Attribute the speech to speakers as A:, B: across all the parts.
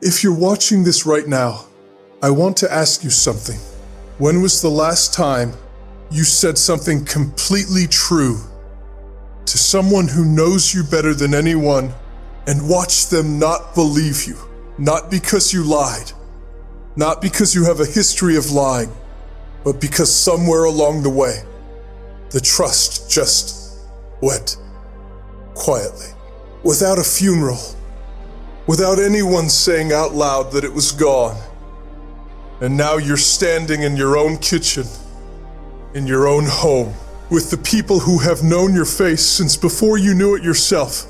A: If you're watching this right now, I want to ask you something. When was the last time you said something completely true to someone who knows you better than anyone and watched them not believe you? Not because you lied, not because you have a history of lying, but because somewhere along the way, the trust just went quietly, without a funeral, without anyone saying out loud that it was gone. And now you're standing in your own kitchen, in your own home, with the people who have known your face since before you knew it yourself,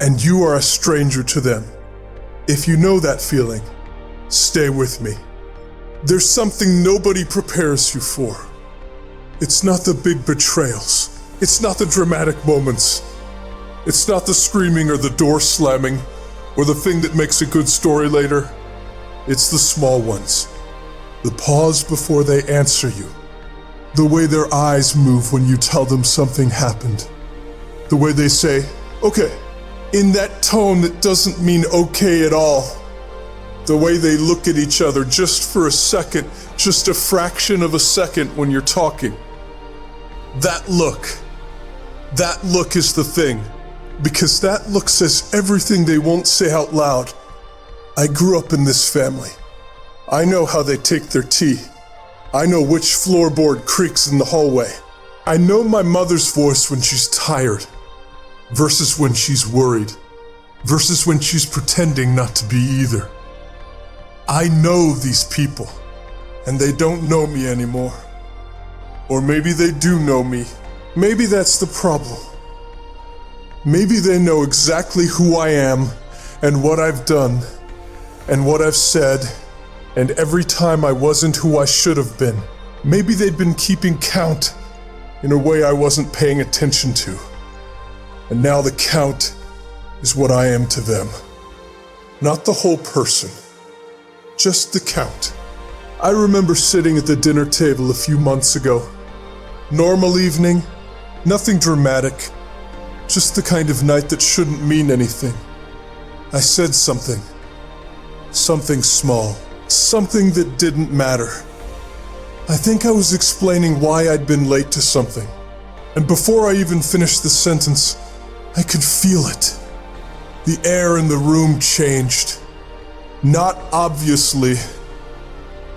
A: and you are a stranger to them. If you know that feeling, stay with me. There's something nobody prepares you for. It's not the big betrayals. It's not the dramatic moments. It's not the screaming or the door slamming or the thing that makes a good story later. It's the small ones. The pause before they answer you. The way their eyes move when you tell them something happened. The way they say, okay, in that tone that doesn't mean okay at all. The way they look at each other just for a second, just a fraction of a second when you're talking. That look is the thing, because that look says everything they won't say out loud. I grew up in this family. I know how they take their tea. I know which floorboard creaks in the hallway. I know my mother's voice when she's tired, versus when she's worried, versus when she's pretending not to be either. I know these people, and they don't know me anymore. Or maybe they do know me. Maybe that's the problem. Maybe they know exactly who I am, and what I've done, and what I've said, and every time I wasn't who I should have been. Maybe they'd been keeping count in a way I wasn't paying attention to. And now the count is what I am to them. Not the whole person, just the count. I remember sitting at the dinner table a few months ago. Normal evening, nothing dramatic, just the kind of night that shouldn't mean anything. I said something small, something that didn't matter. I think I was explaining why I'd been late to something. And before I even finished the sentence, I could feel it. The air in the room changed. Not obviously,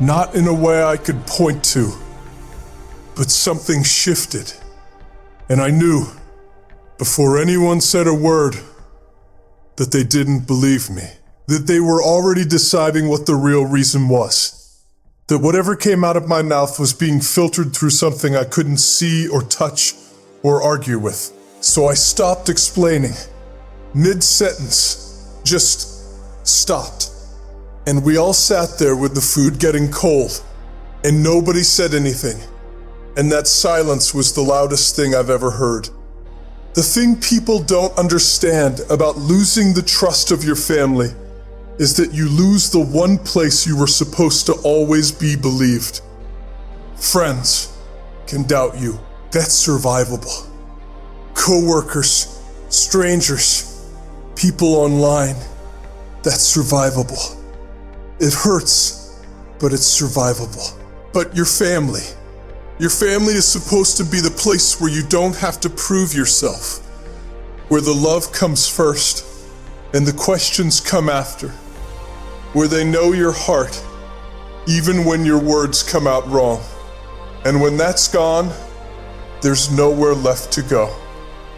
A: not in a way I could point to, but something shifted. And I knew, before anyone said a word, that they didn't believe me, that they were already deciding what the real reason was, that whatever came out of my mouth was being filtered through something I couldn't see or touch or argue with. So I stopped explaining. Mid-sentence, just stopped. And we all sat there with the food getting cold, and nobody said anything. And that silence was the loudest thing I've ever heard. The thing people don't understand about losing the trust of your family is that you lose the one place you were supposed to always be believed. Friends can doubt you. That's survivable. Co-workers, strangers, people online, that's survivable. It hurts, but it's survivable. But your family is supposed to be the place where you don't have to prove yourself, where the love comes first and the questions come after, where they know your heart, even when your words come out wrong. And when that's gone, there's nowhere left to go.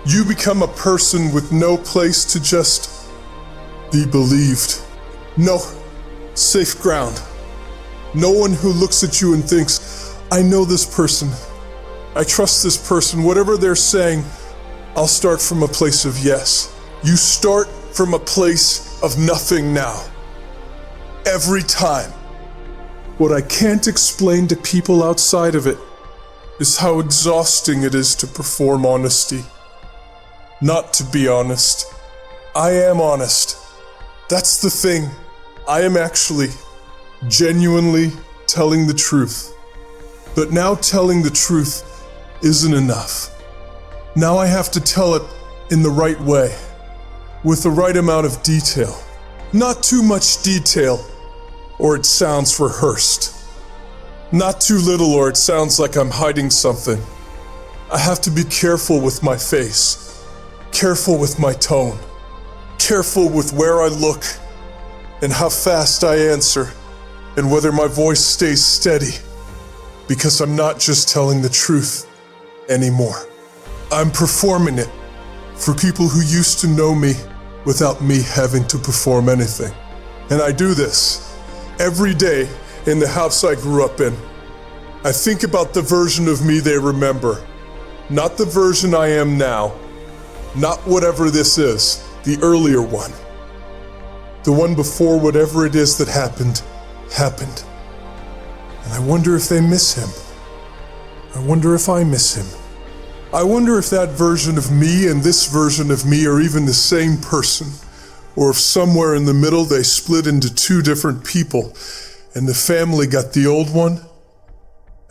A: You become a person with no place to just be believed. No safe ground. No one who looks at you and thinks, I know this person. I trust this person. Whatever they're saying, I'll start from a place of yes. You start from a place of nothing now. Every time. What I can't explain to people outside of it is how exhausting it is to perform honesty. Not to be honest. I am honest. That's the thing. I am actually, genuinely telling the truth. But now telling the truth isn't enough. Now I have to tell it in the right way, with the right amount of detail. Not too much detail, or it sounds rehearsed. Not too little, or it sounds like I'm hiding something. I have to be careful with my face, careful with my tone, careful with where I look and how fast I answer, and whether my voice stays steady, because I'm not just telling the truth anymore. I'm performing it for people who used to know me without me having to perform anything. And I do this every day in the house I grew up in. I think about the version of me they remember, not the version I am now, not whatever this is, the earlier one. The one before whatever it is that happened. And I wonder if they miss him. I wonder if I miss him. I wonder if that version of me and this version of me are even the same person, or if somewhere in the middle they split into two different people, and the family got the old one,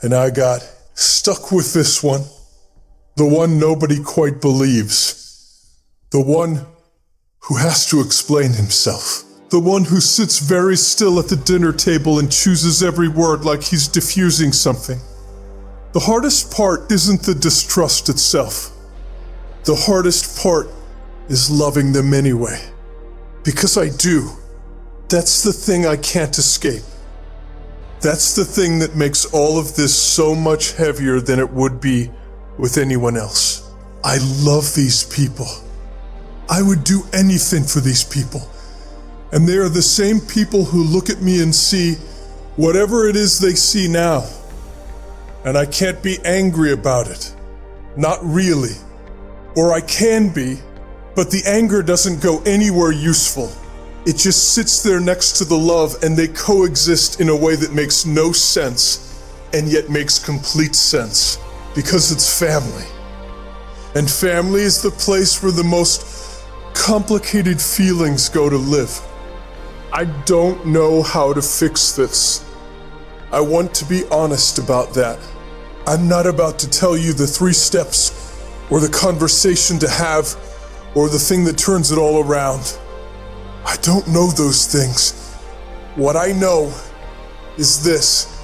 A: and I got stuck with this one, the one nobody quite believes, the one who has to explain himself, the one who sits very still at the dinner table and chooses every word like he's diffusing something. The hardest part isn't the distrust itself. The hardest part is loving them anyway. Because I do. That's the thing I can't escape. That's the thing that makes all of this so much heavier than it would be with anyone else. I love these people. I would do anything for these people. And they are the same people who look at me and see whatever it is they see now. And I can't be angry about it. Not really. Or I can be, but the anger doesn't go anywhere useful. It just sits there next to the love, and they coexist in a way that makes no sense, and yet makes complete sense, because it's family. And family is the place where the most complicated feelings go to live. I don't know how to fix this. I want to be honest about that. I'm not about to tell you the 3 steps, or the conversation to have, or the thing that turns it all around. I don't know those things. What I know is this.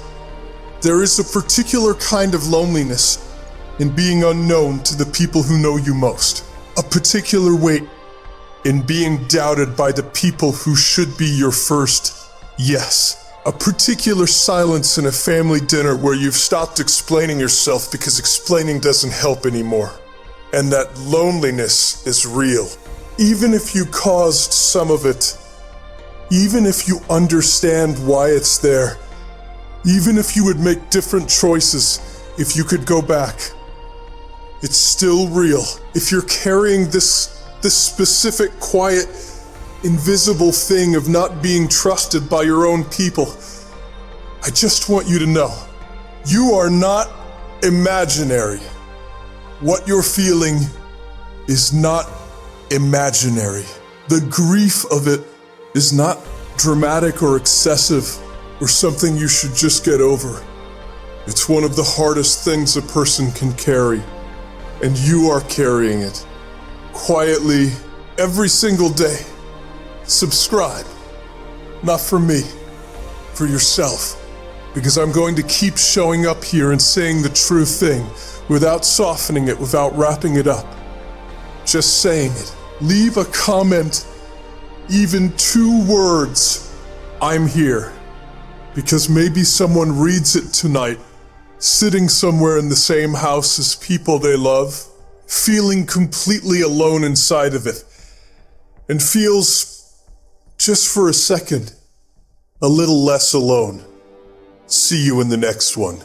A: There is a particular kind of loneliness in being unknown to the people who know you most. A particular weight in being doubted by the people who should be your first yes. A particular silence in a family dinner where you've stopped explaining yourself because explaining doesn't help anymore. And that loneliness is real. Even if you caused some of it, even if you understand why it's there, even if you would make different choices if you could go back, it's still real. If you're carrying this specific, quiet, invisible thing of not being trusted by your own people, I just want you to know, you are not imaginary. What you're feeling is not imaginary. The grief of it is not dramatic or excessive or something you should just get over. It's one of the hardest things a person can carry, and you are carrying it quietly every single day. Subscribe, not for me, for yourself, because I'm going to keep showing up here and saying the true thing without softening it, without wrapping it up. Just saying it. Leave a comment, even 2 words, I'm here, because maybe someone reads it tonight, sitting somewhere in the same house as people they love, feeling completely alone inside of it, and feels, just for a second, a little less alone. See you in the next one.